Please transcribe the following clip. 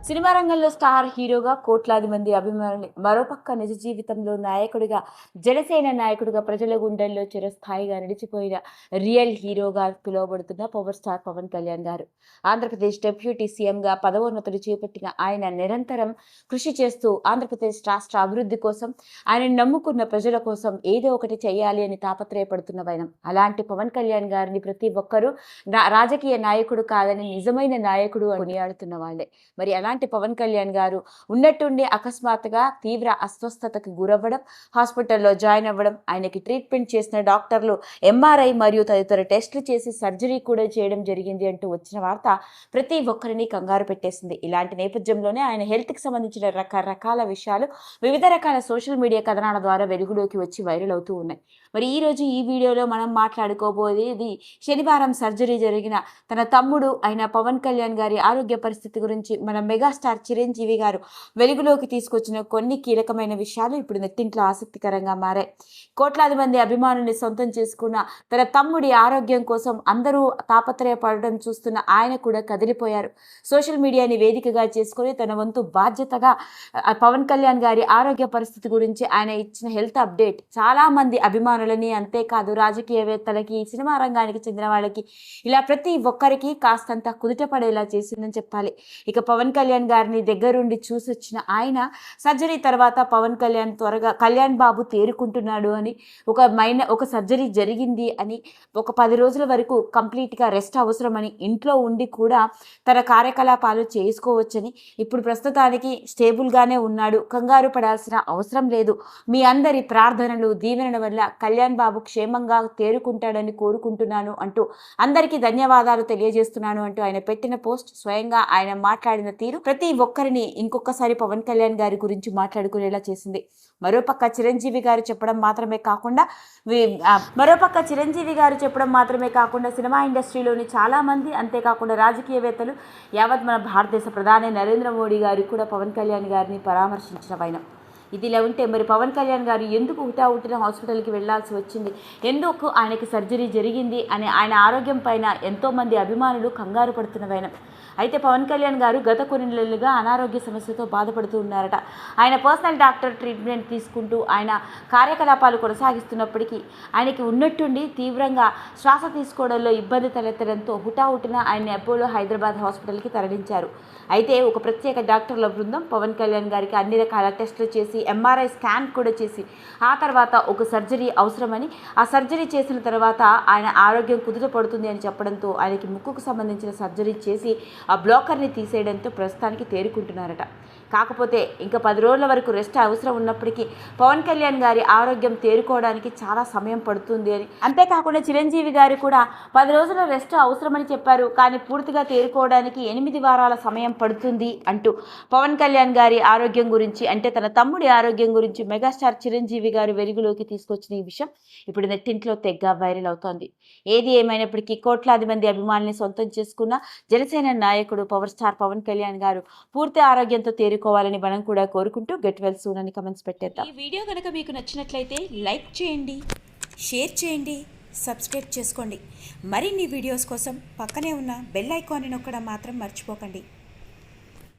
Cinema రంగంలో star హీరోగా కోట్లాది మంది అభిమానులు, మరోపక్క నిజ జీవితంలో నాయకుడిగా, జనసేన నాయకుడిగా ప్రజల గుండెల్లో చిరస్థాయిగా నిలిచిపోయిన రియల్ హీరోగా పిలువబడుతున్న పవర్ స్టార్ పవన్ కళ్యాణ్ గారు. ఆంధ్రప్రదేశ్ డిప్యూటీ సీఎంగా పదవోన్నతులు చేపట్టిన ఆయన నిరంతరం కృషి చేస్తూ ఆంధ్రప్రదేశ్ రాష్ట్ర అభివృద్ధి కోసం, ఆయన నమ్ముకున్న ప్రజల కోసం ఏదో ఒకటి చేయాలి అని తాపత్రయపడుతున్న వైనం. అలాంటి పవన్ కళ్యాణ్ గారిని ప్రతి ఒక్కరూ రాజకీయ నాయకుడు కాదని నిజమైన నాయకుడు అని కొనియాడుతున్న వాళ్ళే. మరి అలాంటి పవన్ కళ్యాణ్ గారు ఉన్నట్టుండి అకస్మాత్తుగా తీవ్ర అస్వస్థతకు గురవ్వడం, హాస్పిటల్లో జాయిన్ అవ్వడం, ఆయనకి ట్రీట్మెంట్ చేసిన డాక్టర్లు ఎంఆర్ఐ మరియు తదితర టెస్టులు చేసి సర్జరీ కూడా చేయడం జరిగింది అంటూ వచ్చిన వార్త ప్రతి ఒక్కరిని కంగారు పెట్టేసింది. ఇలాంటి నేపథ్యంలోనే ఆయన హెల్త్కి సంబంధించిన రకరకాల విషయాలు వివిధ రకాల సోషల్ మీడియా కథనాల ద్వారా వెలుగులోకి వచ్చి వైరల్ అవుతూ ఉన్నాయి. మరి ఈరోజు ఈ వీడియోలో మనం మాట్లాడుకోబోయేది శనివారం సర్జరీ జరిగిన తన తమ్ముడు అయిన పవన్ కళ్యాణ్ గారి ఆరోగ్య పరిస్థితి గురించి మన మెగాస్టార్ చిరంజీవి గారు వెలుగులోకి తీసుకొచ్చిన కొన్ని కీలకమైన విషయాలు ఇప్పుడు నెట్టింట్లో ఆసక్తికరంగా మారాయి. కోట్లాది మంది అభిమానుల్ని సొంతం చేసుకున్న తన తమ్ముడి ఆరోగ్యం కోసం అందరూ తాపత్రయపడడం చూస్తున్న ఆయన కూడా కదిలిపోయారు. సోషల్ మీడియాని వేదికగా చేసుకుని తన వంతు బాధ్యతగా పవన్ కళ్యాణ్ గారి ఆరోగ్య పరిస్థితి గురించి ఆయన ఇచ్చిన హెల్త్ అప్డేట్ చాలా మంది అభిమానులని, అంతేకాదు రాజకీయవేత్తలకి, సినిమా రంగానికి చెందిన వాళ్ళకి, ఇలా ప్రతి ఒక్కరికి కాస్తంత కుదుటపడేలా చేసిందని చెప్పాలి. ఇక పవన్ కళ్యాణ్ గారిని దగ్గరుండి చూసొచ్చిన ఆయన సర్జరీ తర్వాత పవన్ కళ్యాణ్ త్వరగా కళ్యాణ్ బాబు తేరుకుంటున్నాడు అని, ఒక సర్జరీ జరిగింది అని, ఒక 10 రోజుల వరకు కంప్లీట్గా రెస్ట్ అవసరమని, ఇంట్లో ఉండి కూడా తన కార్యకలాపాలు చేసుకోవచ్చని, ఇప్పుడు ప్రస్తుతానికి స్టేబుల్గానే ఉన్నాడు, కంగారు పడాల్సిన అవసరం లేదు, మీ అందరి ప్రార్థనలు దీవెనల వల్ల కళ్యాణ్ బాబు క్షేమంగా తేరుకుంటాడని కోరుకుంటున్నాను అంటూ అందరికీ ధన్యవాదాలు తెలియజేస్తున్నాను అంటూ ఆయన పెట్టిన పోస్ట్, స్వయంగా ఆయన మాట్లాడిన తీరు ప్రతి ఒక్కరిని ఇంకొకసారి పవన్ కళ్యాణ్ గారి గురించి మాట్లాడుకునేలా చేసింది. మరోపక్క చిరంజీవి గారు చెప్పడం మాత్రమే కాకుండా సినిమా ఇండస్ట్రీలోని చాలా మంది, అంతేకాకుండా రాజకీయవేత్తలు, యావత్ మన భారతదేశ ప్రధాని నరేంద్ర మోడీ గారు కూడా పవన్ కళ్యాణ్ గారిని పరామర్శించిన వైనం. ఇదిలా ఉంటే మరి పవన్ కళ్యాణ్ గారు ఎందుకు హుటాహుటిన హాస్పిటల్కి వెళ్లాల్సి వచ్చింది, ఎందుకు ఆయనకి సర్జరీ జరిగింది అని ఆయన ఆరోగ్యం పైన ఎంతోమంది అభిమానులు కంగారు పడుతున్న వైనం. అయితే పవన్ కళ్యాణ్ గారు గత కొన్ని నెలలుగా అనారోగ్య సమస్యతో బాధపడుతూ ఉన్నారట. ఆయన పర్సనల్ డాక్టర్ ట్రీట్మెంట్ తీసుకుంటూ ఆయన కార్యకలాపాలు కొనసాగిస్తున్నప్పటికీ ఆయనకి ఉన్నట్టుండి తీవ్రంగా శ్వాస తీసుకోవడంలో ఇబ్బంది తలెత్తడంతో హుటాహుటిన ఆయన్ని అపోలో హైదరాబాద్ హాస్పిటల్కి తరలించారు. అయితే ఒక ప్రత్యేక డాక్టర్ల బృందం పవన్ కళ్యాణ్ గారికి అన్ని రకాల టెస్టులు చేసి, ఎంఆర్ఐ స్కాన్ కూడా చేసి, ఆ తర్వాత ఒక సర్జరీ అవసరమని, ఆ సర్జరీ చేసిన తర్వాత ఆయన ఆరోగ్యం కుదుట పడుతుంది అని చెప్పడంతో ఆయనకి ముక్కుకు సంబంధించిన సర్జరీ చేసి ఆ బ్లాకర్ని తీసేయడంతో ప్రస్తుతానికి తేరుకుంటున్నారట. కాకపోతే ఇంకా 10 రోజుల వరకు రెస్ట్ అవసరం ఉన్నప్పటికీ పవన్ కళ్యాణ్ గారి ఆరోగ్యం తేరుకోవడానికి చాలా సమయం పడుతుంది అని, అంతేకాకుండా చిరంజీవి గారు కూడా 10 రోజుల రెస్ట్ అవసరమని చెప్పారు, కానీ పూర్తిగా తేరుకోవడానికి 8 వారాల సమయం పడుతుంది అంటూ పవన్ కళ్యాణ్ గారి ఆరోగ్యం గురించి, అంటే తన తమ్ముడి ఆరోగ్యం గురించి మెగాస్టార్ చిరంజీవి గారు వెలుగులోకి తీసుకొచ్చిన ఈ విషయం ఇప్పుడు నెట్టింట్లో తెగ వైరల్ అవుతోంది. ఏది ఏమైనప్పటికీ కోట్లాది మంది అభిమానుల్ని సొంతం చేసుకున్న జనసేన నాయకుడు పవర్ స్టార్ పవన్ కళ్యాణ్ గారు పూర్తి ఆరోగ్యంతో తేరుకోవాలని మనం కూడా కోరుకుంటూ గెట్ వెల్ సూన్ అని కమెంట్స్ పెట్టేద్దాం. ఈ వీడియో కనుక మీకు నచ్చినట్లయితే లైక్ చేయండి, షేర్ చేయండి, సబ్స్క్రైబ్ చేసుకోండి. మరిన్ని వీడియోస్ కోసం పక్కనే ఉన్న బెల్ ఐకాన్ని నొక్కడం మాత్రం మర్చిపోకండి.